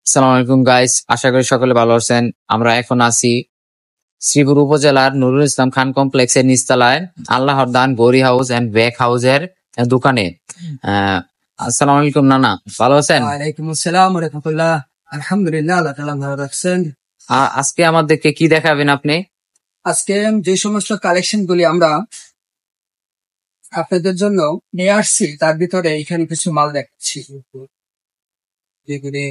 আসসালামু আলাইকুম গাইস, আশা করি সকলে ভালো আছেন। আমরা এখন আছি শ্রীপুর উপজেলার নুরুল ইসলাম খান কমপ্লেক্সের নিচতলায় আল্লাহর দান গড়ি হাউস এন্ড ব্যাগ হাউসের দোকানে। আসসালামু আলাইকুম নানা, ভালো আছেন? ওয়ালাইকুম আসসালাম ওয়া রাহমাতুল্লাহ। আলহামদুলিল্লাহ, আল্লাহ তাআলা ভালো রাখছেন। আজকে আমাদেরকে কি দেখাবেন আপনি? আজকে যে সমস্ত কালেকশন গুলি আমরা আপনাদের জন্য নিয়ে আসছি তার ভিতরে এখানে কিছু মাল দেখাচ্ছি, যেগুলি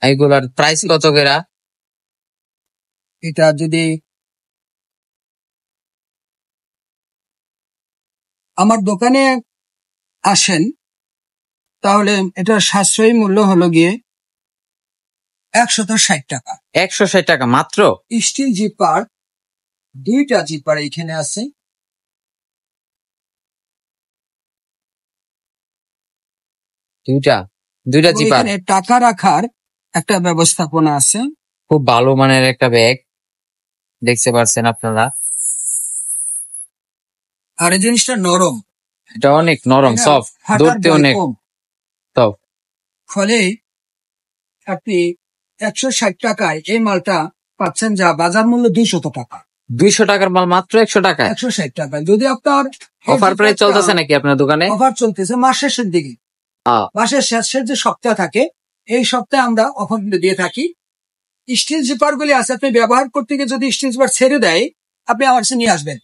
এইগুলার প্রাইস কত করে? এটা যদি আমার দোকানে আসেন তাহলে এটার সাশ্রয়ী মূল্য হলো গিয়ে 160 টাকা। 160 টাকা মাত্র? স্টিল জিপার, দুইটা জিপার এখানে আছে। দুইটা জিপার, এখানে টাকা রাখার একটা ব্যবস্থাপনা আছে। খুব ভালো মানের একটা ব্যাগ, দেখতে পাচ্ছেন আপনারা। আর এই জিনিসটা নরম, এটা অনেক নরম, সফট, ধরতে অনেক সফট। ফলে আপনি 160 টাকায় এই মালটা পাচ্ছেন, যা বাজার মূল্য 200 টাকা। 200 টাকার মাল মাত্র 100 টাকায়? 160 টাকায়। যদি আপনার অফার প্রাইস চলতেছে নাকি আপনার দোকানে? অফার চলতেছে মাস শেষের দিকে। মাসের শেষের যে সপ্তাহ থাকে এই সপ্তাহে আমরা অফার দিয়ে থাকি। স্টিল জিপার গুলি আছে, আপনি ব্যবহার করতে গিয়ে যদি স্টিল জিপার ছেড়ে দেয় আপনি আমার কাছে নিয়ে আসবেন,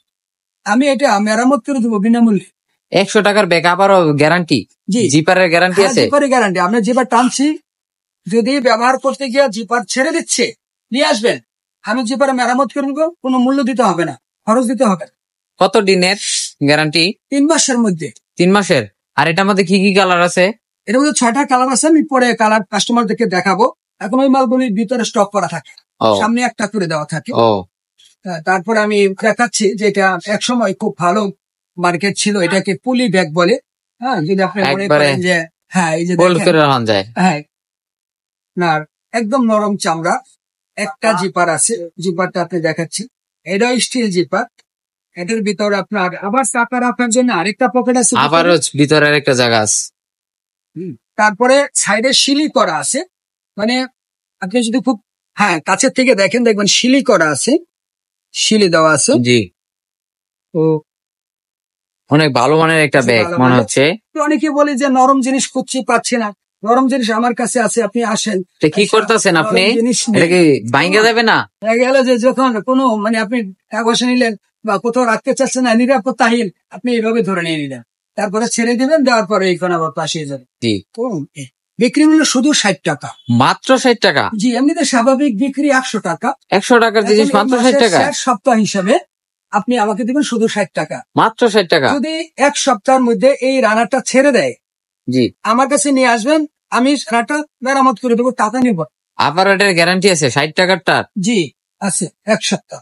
আমি এটা মেরামত করে দেবো বিনামূল্যে। 100 টাকার ব্যাগ, আবারও গ্যারান্টি? জি, জিপারের গ্যারান্টি আছে? জিপারের গ্যারান্টি। আমরা জিপার টানছি, যদি ব্যবহার করতে গিয়ে জিপার ছেড়ে দিচ্ছে নিয়ে আসবেন, আমি জিপারে মেরামত করে দেবো, কোনো মূল্য দিতে হবে না, খরচ দিতে হবে না। কত দিনের গ্যারান্টি? 3 মাসের মধ্যে। 3 মাসের? আর এটার মধ্যে কি কি কালার আছে? এটার মধ্যে 6টা কালার আছে, আমি পরে কালার কাস্টমারদেরকে দেখাবো। এখন ওই মালগুলির ভিতরে স্টক করা থাকে, সামনে একটা করে দেওয়া থাকে। তারপরে আমি দেখাচ্ছি যে এটা একসময় খুব ভালো মার্কেট ছিল, এটাকে পুলি ব্যাগ বলে। হ্যাঁ, যদি আপনি মনে করেন যে হ্যাঁ এই যে হ্যাঁ না, একদম নরম চামড়া। একটা জিপার আছে, জিপারটা আপনি দেখাচ্ছি, এটা স্টিল জিপার। এটার ভিতরে আপনার আবার চাকা রাখার জন্য আরেকটা পকেট আছে, আবারও ভিতরে আরেকটা জায়গা আছে। তারপরে সাইডে সিলি করা আছে, মানে আপনি যদি খুব কাছের থেকে দেখেন দেখবেন সিলি করা আছে, সিলি দেওয়া আছে। জি, তো অনেক ভালো মানের একটা ব্যাগ মনে হচ্ছে। অনেকে বলে যে নরম জিনিস খুঁজছি পাচ্ছি না, নরম জিনিস আমার কাছে আছে, আপনি আসেন। কি করতেছেন আপনি? এটা কি ভাঙা যাবে না? গেল যে যখন কোনো মানে আপনি কাগজ নিলেন বা কোথাও রাখতে চাচ্ছেন না, নিরাপত্তাহীন, আপনি এইভাবে ধরে নিয়ে নিলেন, তারপরে ছেড়ে দিবেন, দেওয়ার পরে এইখানে আবার পাশিয়ে যাবে। জি, বিক্রি মূল্য শুধু 60 টাকা। মাত্র 60 টাকা? জি, এমনিতে স্বাভাবিক বিক্রি 100 টাকা। 100 টাকার জিনিস মাত্র 60 টাকা? সপ্তাহ হিসাবে আপনি আমাকে দিবেন শুধু 60 টাকা, মাত্র 60 টাকা। যদি এক সপ্তাহের মধ্যে এই রানারটা ছেড়ে দেয়, জি, আমার কাছে নিয়ে আসবেন, আমি রানারটা মেরামত করে দেবো, টাকা নিব। আবার এটার গ্যারান্টি আছে 60 টাকারটা? জি আছে, 1 সপ্তাহ।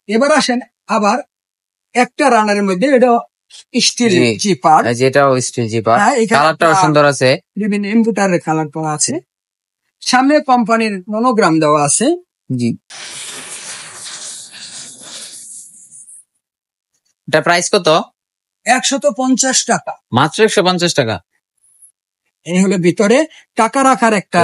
এবার আসেন আবার একটা রানারের মধ্যে, এটা স্টিল জিপার, যেটাও স্টিল জিপার, কালারটাও সুন্দর আছে, বিভিন্ন ইম্পোর্টারের কালার করা আছে, সামনে কোম্পানির মনোগ্রাম দেওয়া আছে। জি, এটা প্রাইস কত? 150 টাকা, মাত্র 150 টাকা। এই হলো ভিতরে টাকা রাখার একটা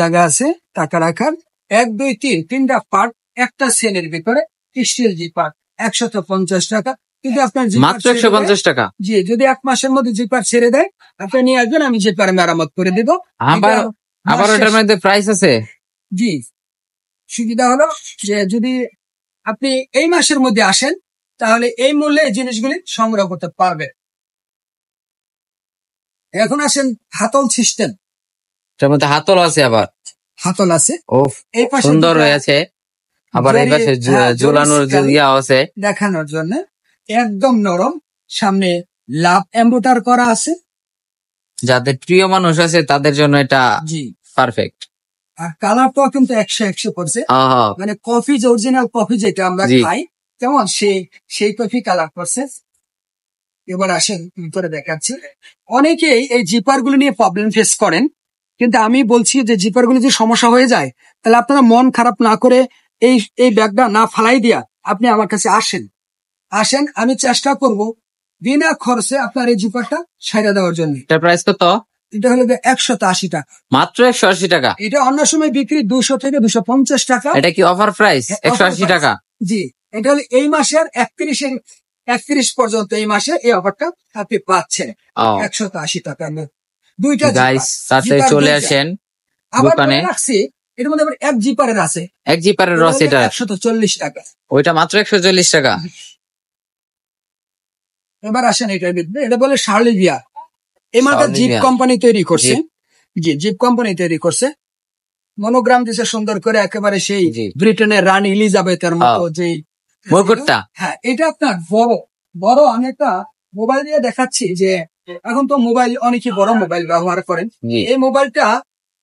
জায়গা আছে, টাকা রাখার 1 2 3 তিনটা পার্ট একটা সেলের ভিতরে। স্টিল জিপার 150 টাকা, কিন্তু আপনার মাত্র 150 টাকা। জি, যদি 1 মাসের মধ্যে জিপার ছেড়ে দেয় আপনি নিয়ে আসবেন, আমি জিপার মেরামত করে দেবো। আবার ওটার মধ্যে প্রাইস আছে? জি, সুবিধা হলো যে যদি আপনি এই মাসের মধ্যে আসেন তাহলে এই মূল্যে এই জিনিসগুলি সংগ্রহ করতে পারবে। এখন আসেন হাতল সিস্টেম, এটার মধ্যে হাতল আছে, আবার হাতল আছে, এই পাশে সুন্দর হয়েছে, আবার এই পাশে ঝোলানোর ইয়া আছে দেখানোর জন্য। একদম নরম, সামনে লাভ এমব্রয়ডার করা আছে, যাদের প্রিয় মানুষ আছে তাদের জন্য এটা জি পারফেক্ট। আর কালারটাও কিন্তু 100 করছে, মানে কফি, অরিজিনাল কফি যেটা আমরা খাই তেমন সেই কফি কালার করছে। এবার আসেন ভিতরে দেখাচ্ছি। অনেকেই এই জিপার গুলো নিয়ে প্রবলেম ফেস করেন, কিন্তু আমি বলছি যে জিপার গুলো যদি সমস্যা হয়ে যায় তাহলে আপনারা মন খারাপ না করে এই ব্যাগটা না ফালাই দিয়া আপনি আমার কাছে আসেন, আমি চেষ্টা করব বিনা খরচে আপনার এই জিপারটা সাইডা দেওয়ার জন্য। এটার প্রাইস কত? এটা হলো 180 টাকা, মাত্র 180 টাকা। এটা অন্য সময় বিক্রি 200 থেকে 250 টাকা। এটা কি অফার প্রাইস? 180 টাকা। জি, এটা হলো এই মাসের 31 পর্যন্ত, এই মাসে এই অফারটা আপনি পাচ্ছেন 180 টাকা। দুইটা গাইস তাড়াতাড়ি চলে আসেন দোকানে। রাখছি এর মধ্যে আবার এক জিপারের আছে, এক জিপারের রস, এটা 140 টাকা, ওইটা মাত্র 140 টাকা। এবার আসেন এটার ভিতরে, এটা বলে শার্লি বিয়ার। এই মালটা জিপ কোম্পানি তৈরি করছে। জি, জিপ কোম্পানি তৈরি করছে, মনোগ্রাম দিছে সুন্দর করে, একেবারে সেই ব্রিটেনের রানী এলিজাবেথের মতো যে মুকুটটা। হ্যাঁ, এটা আপনার বড় বড়। আমি একটা মোবাইল দিয়ে দেখাচ্ছি যে এখন তো মোবাইল অনেকে বড় মোবাইল ব্যবহার করেন। এই মোবাইলটা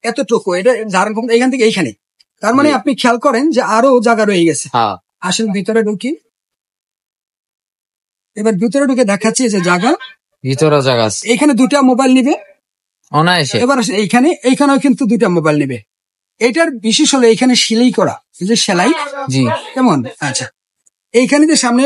এতটুকু, এটা ধারণ ক্ষমতা এখান থেকে এইখানে। তার মানে আপনি খেয়াল করেন যে আরো জায়গা রয়ে গেছে। আসেন ভিতরে ঢুকি, এবার ভিতরে ঢুকে দেখাচ্ছি যে জায়গা, ভিতরে জায়গা আছে। এখানে দুটা মোবাইল নিবে অনায়াসে। এবার এইখানেও কিন্তু দুটা মোবাইল নিবে। এটার বিশেষ হলো এইখানে সেলাই করা, এই যে সেলাই, জি কেমন? আচ্ছা, এইখানে যে সামনে